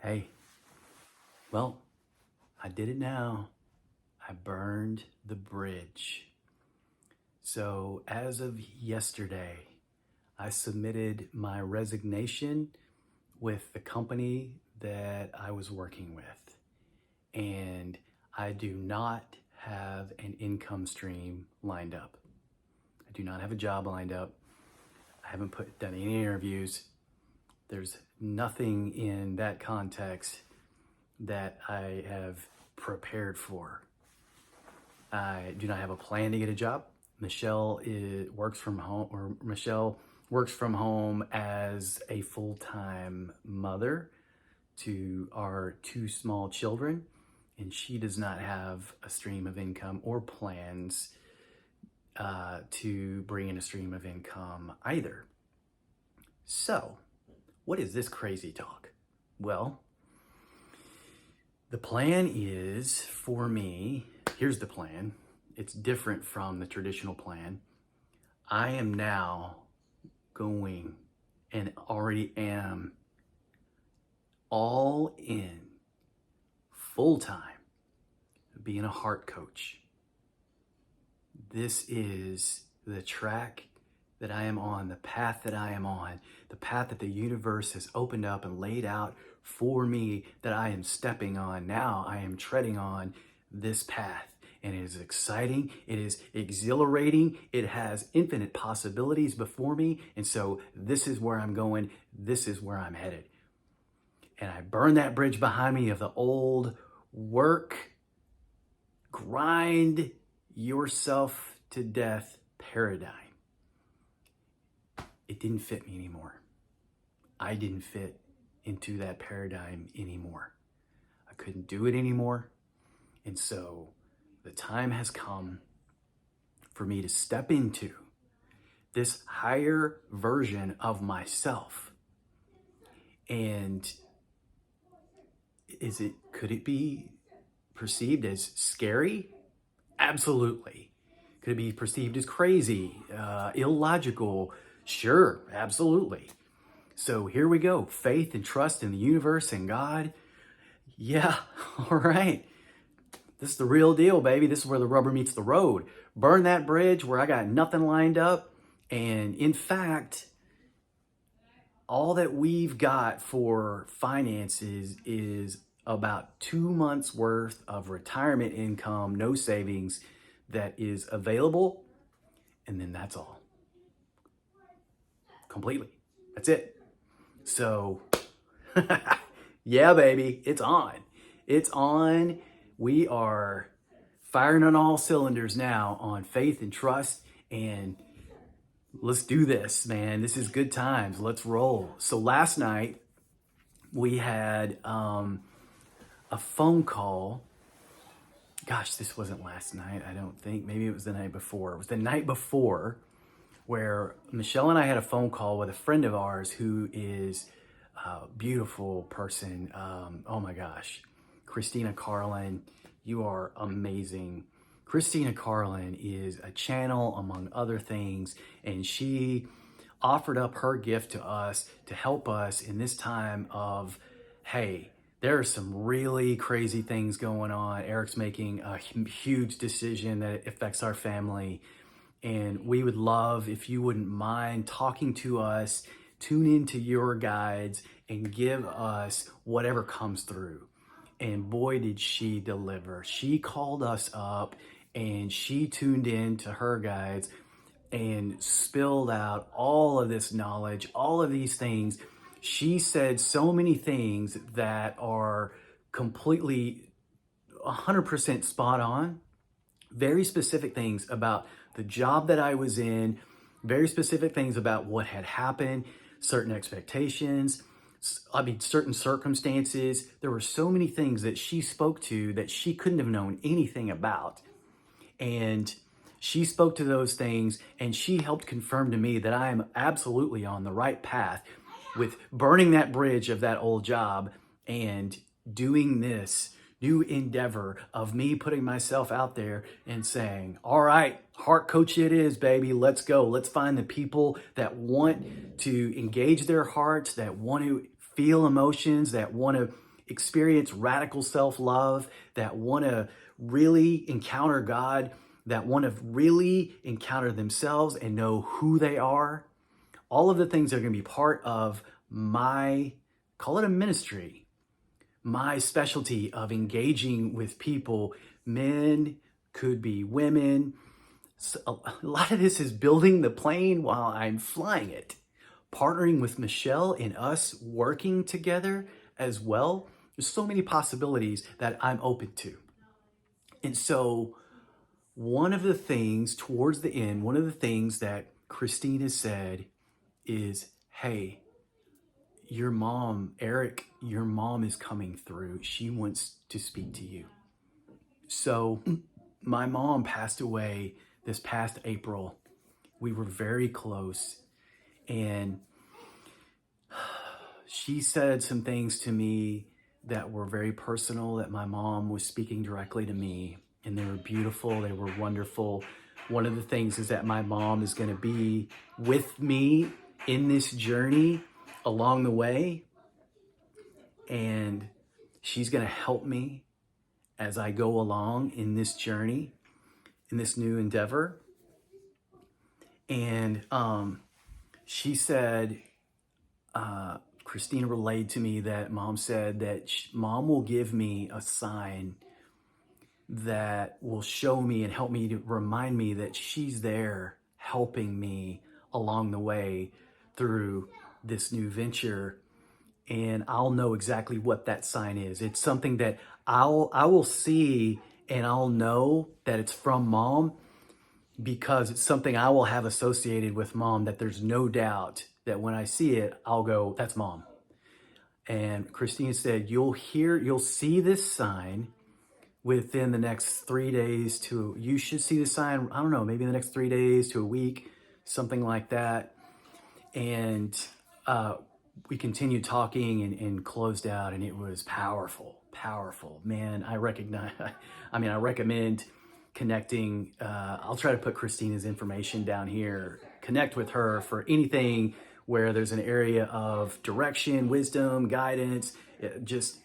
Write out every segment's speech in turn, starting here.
Hey, well, I did it now. I burned the bridge. So, as of yesterday, I submitted my resignation with the company that I was working with. And I do not have an income stream lined up. I do not have a job lined up. I haven't done any interviews. There's nothing in that context that I have prepared for. I do not have a plan to get a job. Michelle works from home as a full-time mother to our two small children, and she does not have a stream of income or plans to bring in a stream of income either. So, what is this crazy talk? Well, the plan is for me, here's the plan. It's different from the traditional plan. I am now going and already am all in full time being a heart coach. This is the track that I am on, the path that I am on, the path that the universe has opened up and laid out for me that I am stepping on. Now I am treading on this path, and it is exciting. It is exhilarating. It has infinite possibilities before me. And so this is where I'm going. This is where I'm headed. And I burn that bridge behind me of the old work, grind yourself to death paradigm. It didn't fit me anymore. I didn't fit into that paradigm anymore. I couldn't do it anymore. And so the time has come for me to step into this higher version of myself. And could it be perceived as scary? Absolutely. Could it be perceived as crazy, illogical? Sure, absolutely. So here we go. Faith and trust in the universe and God. Yeah, all right. This is the real deal, baby. This is where the rubber meets the road. Burn that bridge where I got nothing lined up. And in fact, all that we've got for finances is about 2 months worth of retirement income, no savings, that is available. And then that's all. Completely. That's it. So, yeah, baby, it's on. It's on. We are firing on all cylinders now on faith and trust, and let's do this, man. This is good times. Let's roll. So last night we had a phone call. Gosh, this wasn't last night, I don't think. Maybe it was the night before. It was the night before where Michelle and I had a phone call with a friend of ours who is a beautiful person. Oh my gosh. Christina Carlin, you are amazing. Christina Carlin is a channel among other things, and she offered up her gift to us to help us in this time of, hey, there are some really crazy things going on. Eric's making a huge decision that affects our family. And we would love if you wouldn't mind talking to us, tune into your guides, and give us whatever comes through. And boy, did she deliver. She called us up and she tuned in to her guides and spilled out all of this knowledge, all of these things. She said so many things that are completely 100% spot on. Very specific things about the job that I was in, very specific things about what had happened, certain expectations, certain circumstances. There were so many things that she spoke to that she couldn't have known anything about. And she spoke to those things, and she helped confirm to me that I am absolutely on the right path with burning that bridge of that old job and doing this new endeavor of me putting myself out there and saying, all right, heart coach it is, baby. Let's go. Let's find the people that want to engage their hearts, that want to feel emotions, that want to experience radical self-love, that want to really encounter God, that want to really encounter themselves and know who they are. All of the things that are going to be part of my, call it a ministry, my specialty of engaging with people, men, could be women. So a lot of this is building the plane while I'm flying it, partnering with Michelle and us working together as well. There's so many possibilities that I'm open to. And so one of the things towards the end, one of the things that Christina said is, hey, your mom, Eric, your mom is coming through. She wants to speak to you. So my mom passed away this past April. We were very close, and she said some things to me that were very personal, that my mom was speaking directly to me, and they were beautiful, they were wonderful. One of the things is that my mom is going to be with me in this journey along the way, and she's going to help me as I go along in this journey, in this new endeavor. And she said, Christina relayed to me that mom said that mom will give me a sign that will show me and help me to remind me that she's there helping me along the way through this new venture. And I'll know exactly what that sign is. It's something that I will see, and I'll know that it's from mom, because it's something I will have associated with mom, that there's no doubt that when I see it, I'll go, that's mom. And Christine said, you'll see this sign within the next 3 days to, you should see the sign, I don't know, maybe in the next 3 days to a week, something like that. And we continued talking and closed out, and it was powerful. Man, I recommend connecting. I'll try to put Christina's information down here. Connect with her for anything where there's an area of direction, wisdom, guidance. There's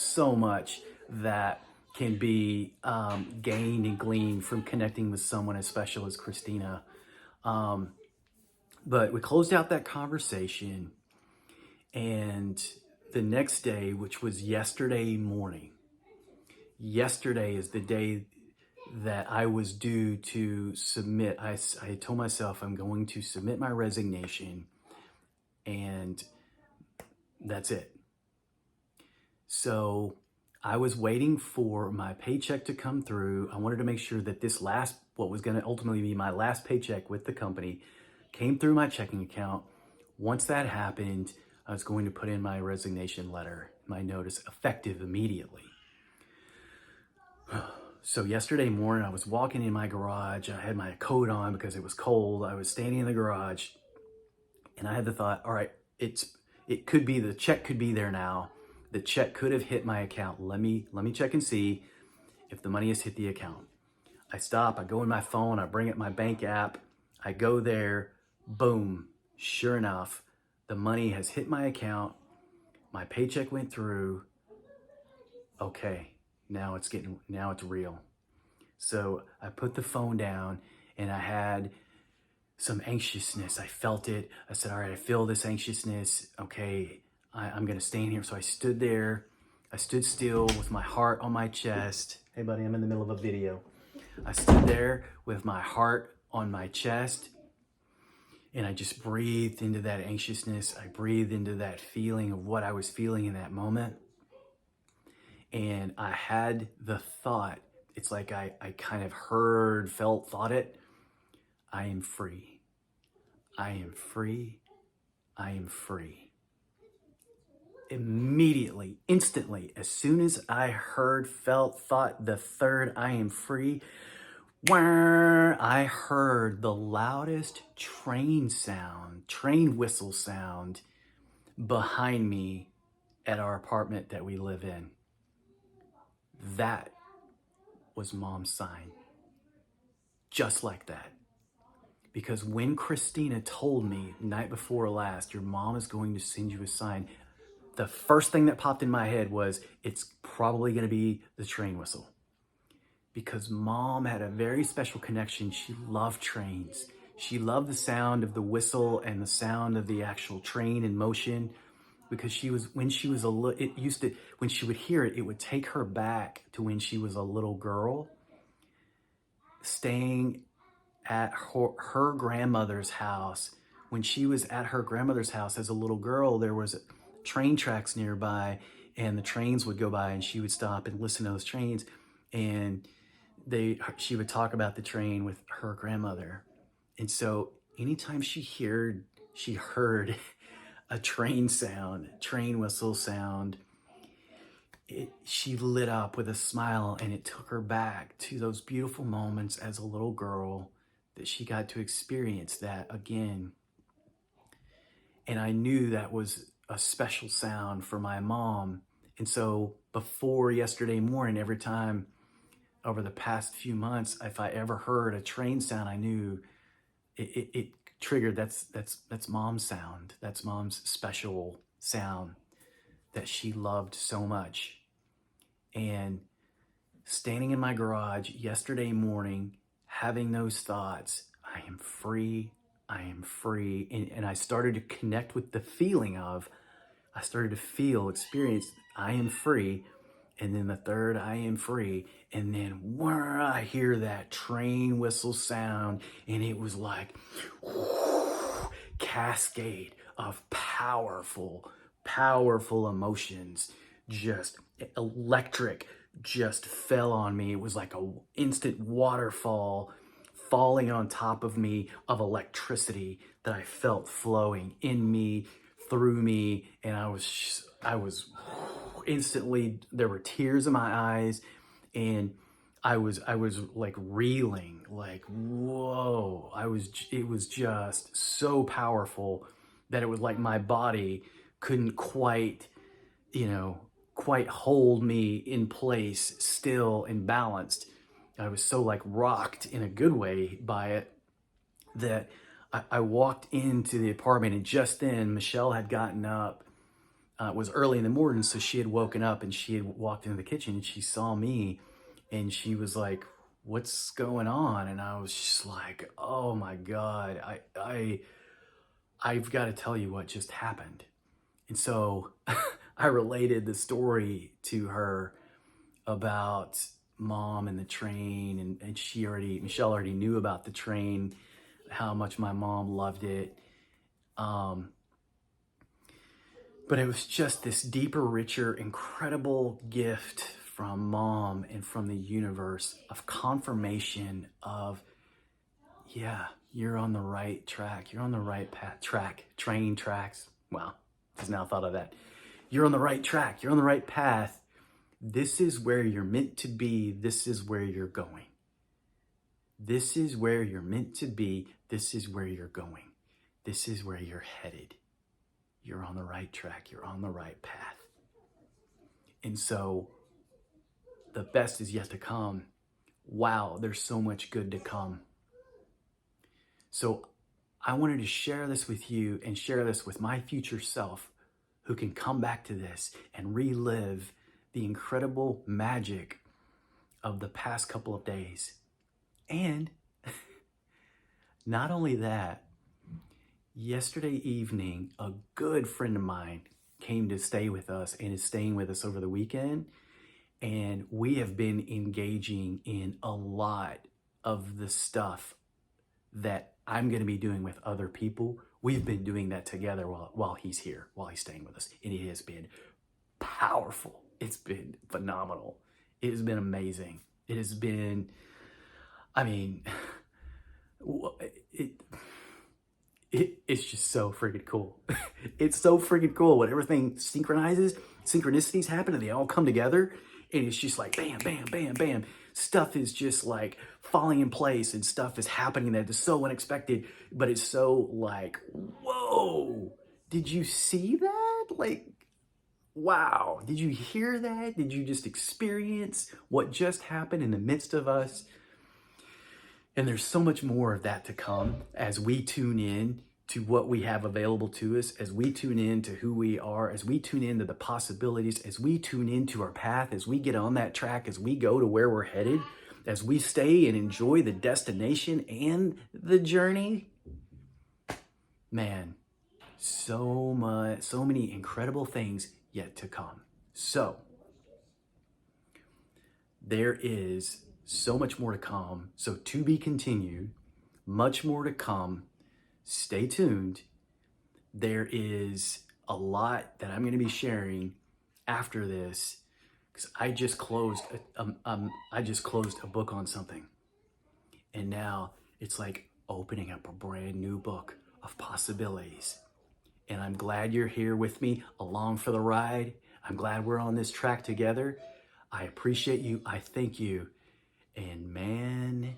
so much that can be gained and gleaned from connecting with someone as special as Christina. But we closed out that conversation, and the next day, which was yesterday morning, yesterday is the day that I was due to submit. I told myself I'm going to submit my resignation, and that's it. So I was waiting for my paycheck to come through. I wanted to make sure that what was going to ultimately be my last paycheck with the company, came through my checking account. Once that happened, I was going to put in my resignation letter, my notice, effective immediately. So yesterday morning, I was walking in my garage. I had my coat on because it was cold. I was standing in the garage, and I had the thought, all right, it could be, the check could be there now. The check could have hit my account. Let me check and see if the money has hit the account. I stop, I go in my phone, I bring up my bank app, I go there, boom, sure enough, the money has hit my account, my paycheck went through. Okay, now it's real. So I put the phone down, and I had some anxiousness. I felt it. I said, all right, I feel this anxiousness. Okay, I'm gonna stand here. So I stood there, I stood still with my heart on my chest. Hey buddy, I'm in the middle of a video. I stood there with my heart on my chest, and I just breathed into that anxiousness. I breathed into that feeling of what I was feeling in that moment. And I had the thought, it's like I kind of thought it. I am free. I am free. I am free. Immediately, instantly, as soon as I thought the third, I am free, I heard the loudest train whistle sound behind me at our apartment that we live in. That was mom's sign. Just like that. Because when Christina told me night before last, your mom is going to send you a sign, the first thing that popped in my head was, it's probably going to be the train whistle. Because Mom had a very special connection. She loved trains. She loved the sound of the whistle and the sound of the actual train in motion. Because when she was when she would hear it, it would take her back to when she was a little girl, staying at her grandmother's house. When she was at her grandmother's house as a little girl, there was train tracks nearby, and the trains would go by, and she would stop and listen to those trains, and she would talk about the train with her grandmother. And so anytime she heard a train whistle sound, she lit up with a smile, and it took her back to those beautiful moments as a little girl that she got to experience that again. And I knew that was a special sound for my mom. And so before yesterday morning, every time over the past few months, if I ever heard a train sound, I knew it triggered, that's Mom's sound. That's Mom's special sound that she loved so much. And standing in my garage yesterday morning, having those thoughts, I am free, I am free. And I started to connect with the feeling I started to experience, I am free. And then the third, I am free. And then I hear that train whistle sound, and it was like cascade of powerful emotions, just electric, just fell on me. It was like a instant waterfall falling on top of me of electricity that I felt flowing in me, through me, and I was instantly, there were tears in my eyes, and I was like reeling, like, whoa. It was just so powerful that it was like my body couldn't quite hold me in place, still and balanced. I was so like rocked in a good way by it that I walked into the apartment, and just then Michelle had gotten up. It was early in the morning, so she had woken up, and she had walked into the kitchen, and she saw me, and she was like, "What's going on?" And I was just like, "Oh my God, I've got to tell you what just happened." And so I related the story to her about Mom and the train, and Michelle already knew about the train, how much my mom loved it. But it was just this deeper, richer, incredible gift from Mom and from the universe of confirmation of, yeah, you're on the right track. You're on the right train tracks. Wow, just now thought of that. You're on the right track. You're on the right path. This is where you're meant to be. This is where you're going. This is where you're meant to be. This is where you're going. This is where you're headed. You're on the right track. You're on the right path. And so the best is yet to come. Wow, there's so much good to come. So I wanted to share this with you and share this with my future self, who can come back to this and relive the incredible magic of the past couple of days. And not only that, yesterday evening, a good friend of mine came to stay with us and is staying with us over the weekend. And we have been engaging in a lot of the stuff that I'm going to be doing with other people. We've been doing that together while he's here, while he's staying with us. And it has been powerful. It's been phenomenal. It has been amazing. It has been, I mean, it's just so freaking cool. It's so freaking cool when everything synchronicities happen, and they all come together, and it's just like bam, bam, bam, bam. Stuff is just like falling in place, and stuff is happening that is so unexpected, but it's so like, whoa, did you see that? Like, wow, did you hear that? Did you just experience what just happened in the midst of us? And there's so much more of that to come as we tune in to what we have available to us, as we tune in to who we are, as we tune into the possibilities, as we tune into our path, as we get on that track, as we go to where we're headed, as we stay and enjoy the destination and the journey, man, so many incredible things yet to come. So there is so much more to come. So to be continued, much more to come. Stay tuned. There is a lot that I'm going to be sharing after this, because I just closed a book on something, and now it's like opening up a brand new book of possibilities. And I'm glad you're here with me along for the ride. I'm glad we're on this track together. I appreciate you. I thank you. And man,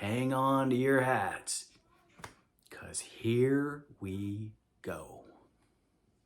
hang on to your hats, because here we go.